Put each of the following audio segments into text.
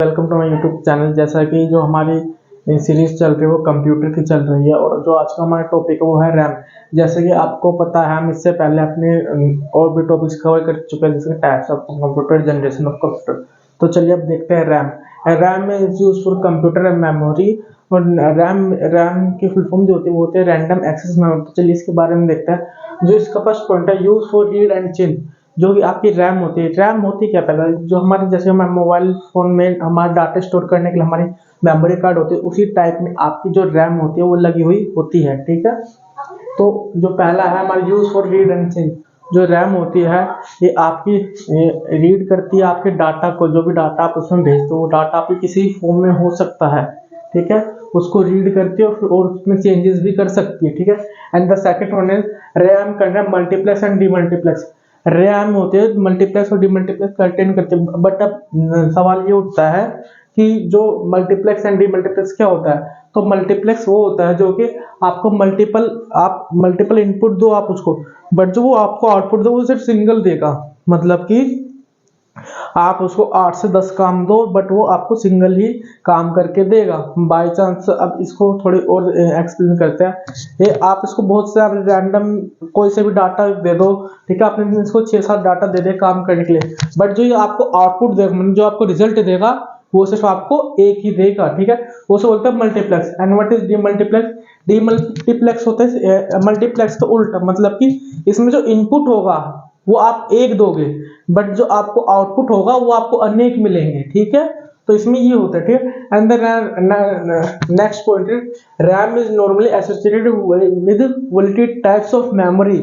Welcome to my YouTube channel. जैसा कि जो हमारी सीरीज चल रही है वो कंप्यूटर की चल रही है और जो आज का हमारा टॉपिक है वो है रैम। जैसे कि आपको पता है हम इससे पहले अपने और भी टॉपिक्स कवर कर चुके हैं, जैसे types of computer, generation of computer. तो चलिए अब देखते हैं RAM. RAM is use for computer and memory. और रैम रैम की फुल फॉर्म जो होती है वो होती है रैंडम एक्सेस मेमोरी। तो चलिए इसके बारे में देखते हैं। जो इसका फर्स्ट पॉइंट है, use for read and change. जो कि आपकी रैम होती है, रैम होती क्या पहले जो हमारे जैसे हमारे मोबाइल फोन में हमारा डाटा स्टोर करने के लिए हमारी मेमोरी कार्ड होती है, उसी टाइप में आपकी जो रैम होती है वो लगी हुई होती है। ठीक है, तो जो पहला है हमारा use for read and change. जो रैम होती है ये आपकी रीड करती है आपके डाटा को, जो भी डाटा आप उसमें भेजते हो वो डाटा आपके किसी फॉर्म में हो सकता है। ठीक है, उसको रीड करती है और उसमें चेंजेस भी कर सकती है। ठीक है, and the second one is RAM contain multiplex and demultiplex. RAM होते हैं मल्टीप्लेक्स और डीमल्टीप्लेक्स कंटेन करते हैं, बट अब सवाल ये उठता है कि जो मल्टीप्लेक्स एंड डीमल्टीप्लेक्स क्या होता है। तो मल्टीप्लेक्स वो होता है जो कि आपको मल्टीपल इनपुट दो आप उसको, बट जो वो आपको आउटपुट दो वो सिर्फ सिंगल देगा। मतलब कि आप उसको 8 से 10 काम दो बट वो आपको सिंगल ही काम करके देगा बाय चांस। अब इसको थोड़ी और एक्सप्लेन करते हैं। ये आप इसको बहुत से आप रैंडम कोई से भी डाटा दे दो, ठीक है, आपने इसको 6-7 डाटा दे दे काम करने के लिए, बट जो ये आपको आउटपुट देगा, मतलब जो आपको रिजल्ट देगा वो सिर्फ आपको एक ही देगा। ठीक है, वो से बोलते हैं multiplex. And what is demultiplex? Demultiplex होता है मल्टीप्लेक्स तो उल्टा, मतलब कि इसमें जो इनपुट होगा वो आप एक दोगे, बट जो आपको आउटपुट होगा वो आपको अनेक मिलेंगे। ठीक है, तो इसमें ये होता है। ठीक है, and the next point is RAM is normally associated with volatile types of memory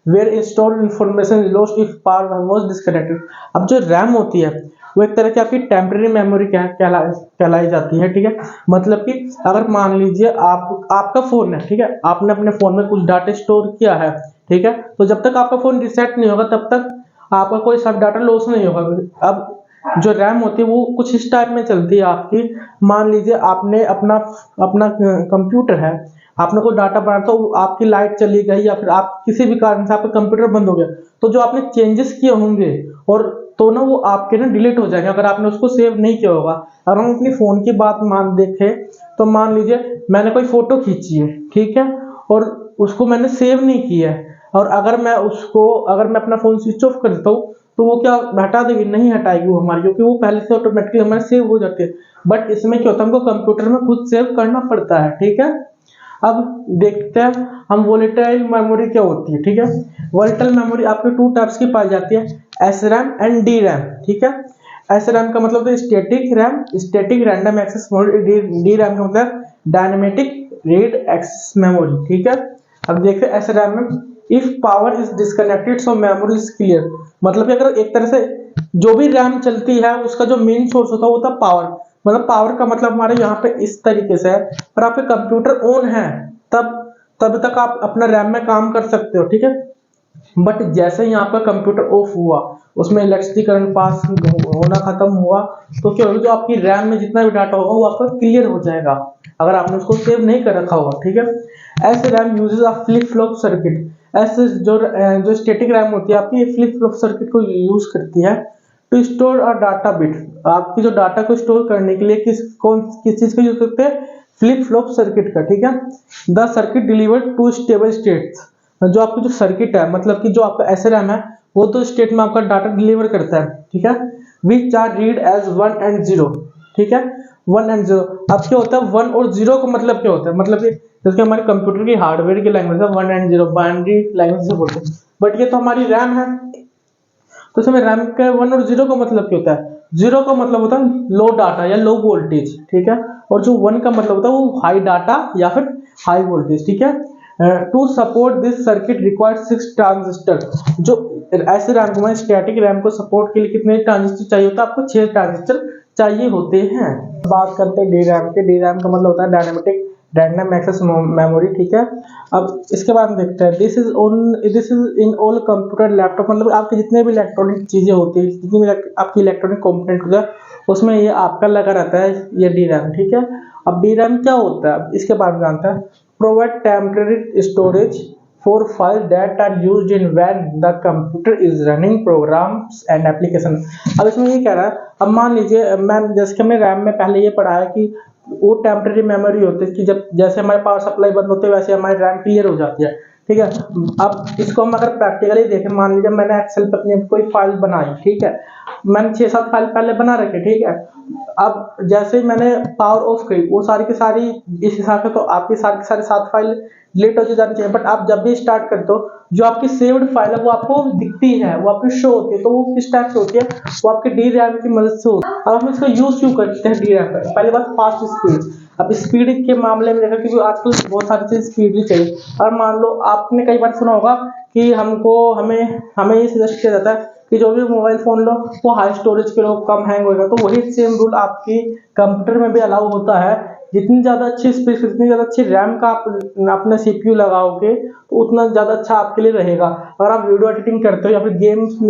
where stored information is lost if power was disconnected. अब जो रैम होती है वो एक तरह की आपकी टेम्परेरी मेमोरी कहलाई जाती है। ठीक है, मतलब कि अगर मान लीजिए आपका फोन है, ठीक है, आपने अपने फोन में कुछ डाटा स्टोर किया है, ठीक है, तो जब तक आपका फोन रिसेट नहीं होगा तब तक आपका कोई सब डाटा लॉस नहीं होगा। अब जो रैम होती है वो कुछ इस टाइप में चलती है आपकी। मान लीजिए आपने अपना अपना कंप्यूटर है, आपने कोई डाटा बनाया तो आपकी लाइट चली गई या फिर आप किसी भी कारण से आपका कंप्यूटर बंद हो गया, तो जो आपने चेंजेस किए होंगे और तो ना वो आपके ना डिलीट हो जाएंगे अगर आपने उसको सेव नहीं किया होगा। अगर हम अपनी फोन की बात मान देखें तो मान लीजिए मैंने कोई फोटो खींची है, ठीक है, और उसको मैंने सेव नहीं किया है, और अगर मैं अपना फोन स्विच ऑफ कर देता हूँ तो वो क्या हटा देगी? नहीं हटाएगी वो हमारी, क्योंकि वो पहले से ऑटोमेटिकली हमारे सेव हो जाती है। बट इसमें क्या होता है, हमको कंप्यूटर में खुद सेव करना पड़ता है। ठीक है, अब देखते हैं हम वोलेटाइल मेमोरी क्या होती है। ठीक है, वोलेटाइल मेमोरी आपके 2 टाइप्स की पाई जाती है, S RAM and D RAM. ठीक है, एस रैम का मतलब static RAM, static random access memory. D RAM का मतलब डायनेमिक रीड एक्सेस मेमोरी। ठीक है, अब देखते हैं एस रैम में if power is disconnected so memory is clear. मतलब कि अगर एक तरह से जो भी रैम चलती है उसका जो मेन सोर्स होता है वो होता है पावर। मतलब पावर का मतलब हमारे यहाँ पे इस तरीके से है, पर आपके कंप्यूटर ऑन है तब तब तक आप अपना रैम में काम कर सकते हो। ठीक है, बट जैसे ही आपका कंप्यूटर ऑफ हुआ, उसमें इलेक्ट्रिसिटी करंट पास होना खत्म हुआ, तो क्या होगा, जो आपकी रैम में जितना भी डाटा होगा वो आपका क्लियर हो जाएगा अगर आपने उसको सेव नहीं कर रखा होगा। ठीक है, S RAM uses a flip flop circuit. S जो स्टैटिक रैम होती है आपकी फ्लिप फ्लॉप सर्किट को यूज करती है to store a data bit. आपकी जो डाटा को स्टोर करने के लिए किस चीज का यूज करते हैं? फ्लिप फ्लॉप सर्किट का। ठीक है, the circuit delivered to stable states. जो आपकी जो सर्किट है, मतलब कि जो आपका एसआरएम है वो तो स्टेट में आपका डाटा डिलीवर करता है। ठीक है, which are read as 1 and 0। ठीक है, 1 एंड 0। अब क्या होता है 1 और 0 का मतलब क्या होता है? मतलब कि जैसे हमारे कंप्यूटर की हार्डवेयर की लैंग्वेज है 1 एंड 0, बाइनरी लैंग्वेज से बोलते हैं, बट ये तो हमारी रैम है। तो इसमें रैम का 1 और 0 का मतलब क्या होता है? 0 का मतलब होता है लो डाटा या लो वोल्टेज। ठीक है, और जो 1 का मतलब होता है वो हाई डाटा या फिर हाई वोल्टेज। ठीक है, to support this circuit required 6 transistor. जो ऐसे रैम को, स्टैटिक रैम को सपोर्ट के लिए कितने ट्रांजिस्टर चाहिए होता है? आपको 6 ट्रांजिस्टर चाहिए होते हैं। बात करते हैं डी रैम के। डी रैम का मतलब होता है डायनेमिक रैंडम एक्सेस मेमोरी। ठीक है, अब इसके बाद में देखते हैं this is in all computer laptop. मतलब आपके जितने भी इलेक्ट्रॉनिक चीजें होती है, जितनी भी आपकी इलेक्ट्रॉनिक कंपोनेंट होता है उसमें ये आपका लगा रहता है, ये डी रैम। ठीक है, अब डी रैम क्या होता है इसके बारे में जानते हैं। Provide temporary storage for files that are used in when the computer is running programs and application। अब इसमें ये कह रहा है, अब मान लीजिए मैं जैसे कि हमने रैम में पहले ये पढ़ा है कि वो टेम्परेरी मेमोरी होती है कि जब जैसे हमारे पावर सप्लाई बंद होते है वैसे हमारी रैम क्लियर हो जाती है, ठीक है। अब इसको हम अगर प्रैक्टिकली देखें, मान लीजिए मैंने एक्सेल पर अपनी कोई फाइल बनाई, ठीक है, मैंने 6-7 फाइल पहले बना रखे, ठीक है। अब जैसे ही मैंने पावर ऑफ की, वो सारी की सारी इस हिसाब से तो आपकी सारी की सारी 7 फाइल डिलीट हो जानी चाहिए, बट आप जब भी स्टार्ट करते हो जो आपकी सेव्ड फाइल है वो आपको दिखती है, वो आपकी शो होती है। तो वो किस टाइप से होती है, वो आपके डी रैम की मदद से होती है। अब हम इसको यूज क्यों करते हैं डी रैम पर, पहली बात फास्ट स्पीड। अब स्पीड के मामले में देखा, क्योंकि आजकल बहुत सारी चीज स्पीडली चाहिए। और मान लो आपने कई बार सुना होगा कि हमें हमें ये सजेस्ट किया जाता है कि जो भी मोबाइल फोन लो वो हाई स्टोरेज के लो, कम हैंग होएगा। तो वही सेम रूल आपकी कंप्यूटर में भी अलाउ होता है। जितनी ज़्यादा अच्छी स्पेस, जितनी ज़्यादा अच्छी रैम का आप अपने सीपीयू लगाओगे तो उतना ज़्यादा अच्छा आपके लिए रहेगा। अगर आप वीडियो एडिटिंग करते हो या फिर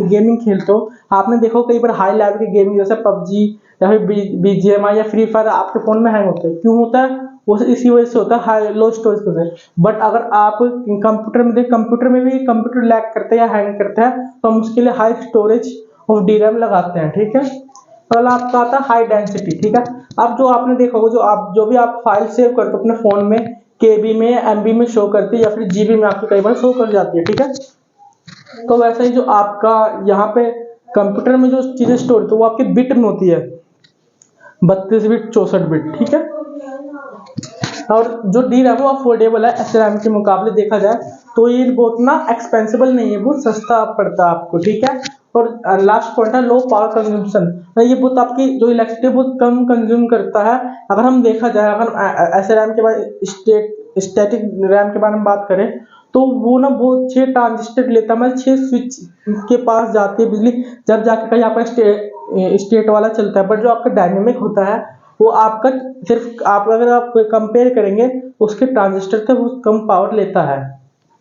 गेमिंग खेलते हो, आपने देखो कई बार हाई लेवल की गेमिंग जैसे पबजी या फिर बीजीएमआई या फ्री फायर आपके फ़ोन में हैंग होते हैं। क्यों होता है, वो इसी वजह से होता है, हाई लो स्टोरेज की वजह से। बट अगर आप कंप्यूटर में भी कंप्यूटर लैग करते हैं या हैंग करते हैं तो हम उसके लिए high storage of D RAM लगाते हैं, ठीक है। पहला आपका आता है हाई डेंसिटी, ठीक है। अब जो आपने देखा होगा, जो भी आप फाइल सेव करते हो अपने फोन में, केबी में या एमबी में शो करती है या फिर जीबी में आपकी कई बार शो कर जाती है, ठीक है। तो वैसे ही जो आपका यहाँ पे कंप्यूटर में जो चीजें स्टोर होती है वो आपके बिट में होती है, 32 बिट 64 बिट, ठीक है। और जो डी रैम है वो अफोर्डेबल है एस रैम के मुकाबले देखा जाए तो ये बहुत ना एक्सपेंसिबल नहीं है, बहुत सस्ता पड़ता है आपको, ठीक है। और लास्ट पॉइंट है लो पावर कंजम्पशन। ये बहुत आपकी जो इलेक्ट्रिसिटी बहुत कम कंज्यूम करता है। अगर हम देखा जाए, अगर एस रैम के बाद स्टैटिक रैम के बारे में बात करें तो वो ना बहुत 6 ट्रांजिस्टर लेता है, मतलब 6 स्विच के पास जाती है बिजली, जब जाके कहीं आपका स्टेट वाला चलता है। बट जो आपका डायनेमिक होता है वो आपका सिर्फ आप अगर आप कंपेयर करेंगे उसके ट्रांजिस्टर से बहुत कम पावर लेता है।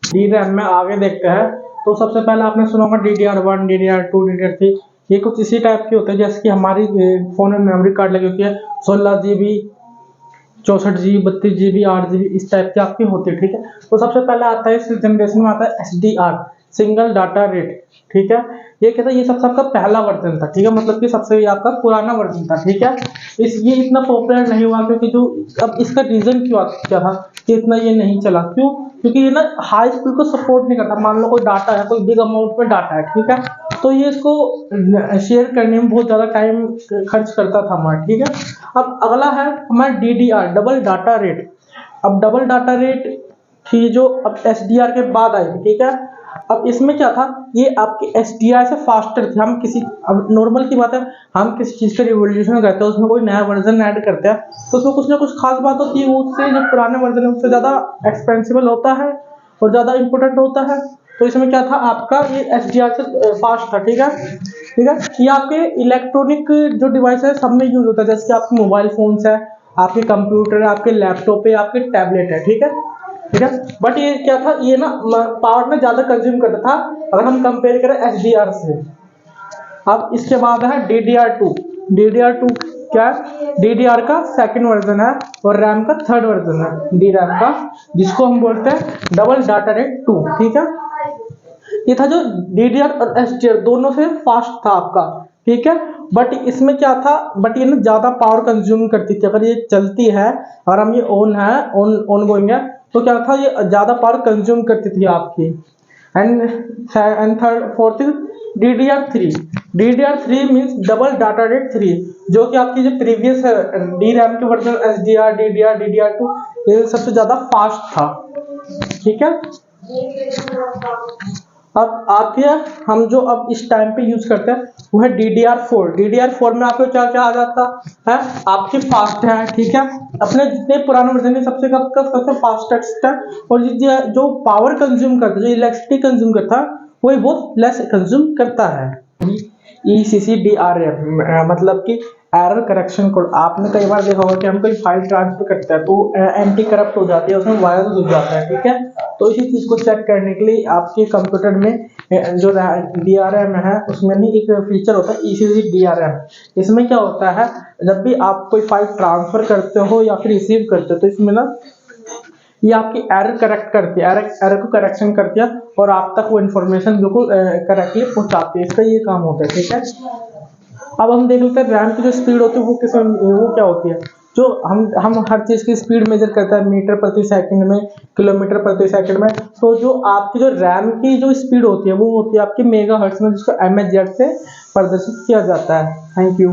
डी रैम में आगे देखते हैं तो सबसे पहले आपने सुना होगा DDR1, DDR2, DDR3। ये कुछ इसी टाइप के होते हैं जैसे कि हमारी फोन में मेमोरी कार्ड लगी होती है, 16 GB, 64 GB, 32 GB, 8 GB, इस टाइप की आपकी होती है, ठीक है। तो सबसे पहले आता है इस जनरेशन में आता है SDR, सिंगल डाटा रेट, ठीक है। ये कहता है ये सबसे आपका पहला वर्जन था, ठीक है, मतलब कि सबसे ये आपका पुराना वर्जन था, ठीक है। ये इतना पॉपुलर नहीं हुआ क्योंकि जो अब इसका रीजन क्या था कि इतना ये नहीं चला, क्यों, क्योंकि ये ना हाई स्पीड को सपोर्ट नहीं करता। मान लो कोई डाटा है, कोई बिग अमाउंट में डाटा है, ठीक है, तो ये इसको शेयर करने में बहुत ज्यादा टाइम खर्च करता था हमारा, ठीक है। अब अगला है हमारा DDR, डबल डाटा रेट। अब डबल डाटा रेट थी जो अब SDR के बाद आई थी, ठीक है। अब इसमें क्या था, ये आपके SDR से फास्टर थे। हम किसी, अब नॉर्मल की बात है, हम किसी चीज का रिवोल्यूशन करते हैं, उसमें कोई नया वर्जन ऐड करते हैं तो उसमें कुछ ना कुछ खास बात होती है, वो उससे जो पुराने वर्जन है उससे ज्यादा एक्सपेंसिबल होता है और ज्यादा इंपॉर्टेंट होता है। तो इसमें क्या था, आपका ये SDR से फास्ट था, ठीक है, ठीक है। ये आपके इलेक्ट्रॉनिक जो डिवाइस है सब में यूज होता है, जैसे कि आपके मोबाइल फोन्स है, आपके कंप्यूटर है, आपके लैपटॉप है, आपके टैबलेट है, ठीक है, ठीक है। बट ये क्या था, ये ना पावर में ज्यादा कंज्यूम करता था अगर हम कंपेयर करें SDR से। अब इसके बाद है DDR2। DDR2 क्या है, DDR का सेकंड वर्जन है और रैम का थर्ड वर्जन है डी रैम का, जिसको हम बोलते हैं डबल डाटा रेट 2, ठीक है। ये था जो DDR और SDR दोनों से फास्ट था आपका, ठीक है। बट इसमें क्या था, बट ये ना ज्यादा पावर कंज्यूम करती थी। अगर ये चलती है और हम ये ऑन गोइंग है तो क्या था, ये ज्यादा पावर कंज्यूम करती थी आपकी। And third fourth DDR3। DDR3 means double data rate 3, जो कि आपकी जो प्रीवियस डी रैम के वर्जन SDR, DDR, DDR2 ये सबसे ज्यादा फास्ट था, ठीक है। अब आती है हम जो अब इस टाइम पे यूज करते हैं वो है DDR4। DDR4 में आपको क्या क्या आ जाता है, आपकी फास्ट है, ठीक है। अपने जितने पुराने वर्जन में सबसे फास्टेस्ट है। और ये जो पावर कंज्यूम करता है, जो इलेक्ट्रिसिटी कंज्यूम करता है, वो बहुत लेस कंज्यूम करता है। ECCDRM मतलब कि एरर करेक्शन कोड। आपने कई बार देखा होगा कि हम कोई फाइल ट्रांसफर करते हैं तो एंटी करप्ट हो जाती है, उसमें वायरस घुस जाता है, ठीक है। तो इसी चीज को चेक करने के लिए आपके कंप्यूटर में जो DRM है उसमें नहीं एक फीचर होता है ECCDRM। इसमें क्या होता है, जब भी आप कोई फाइल ट्रांसफर करते हो या फिर रिसीव करते हो तो इसमें ना ये आपकी एरर करेक्ट करती है, एरर को करेक्शन करती है और आप तक वो इन्फॉर्मेशन बिल्कुल करेक्टली पहुंचाती है। इसका ये काम होता है, ठीक है। अब हम देख लेते हैं रैम की जो स्पीड होती है वो क्या होती है। जो हम हर चीज़ की स्पीड मेजर करता है मीटर प्रति सेकंड में, किलोमीटर प्रति सेकंड में। तो जो आपकी जो रैम की जो स्पीड होती है वो होती है आपकी मेगाहर्ट्ज में, जिसको एमएचजेड से प्रदर्शित किया जाता है। Thank you.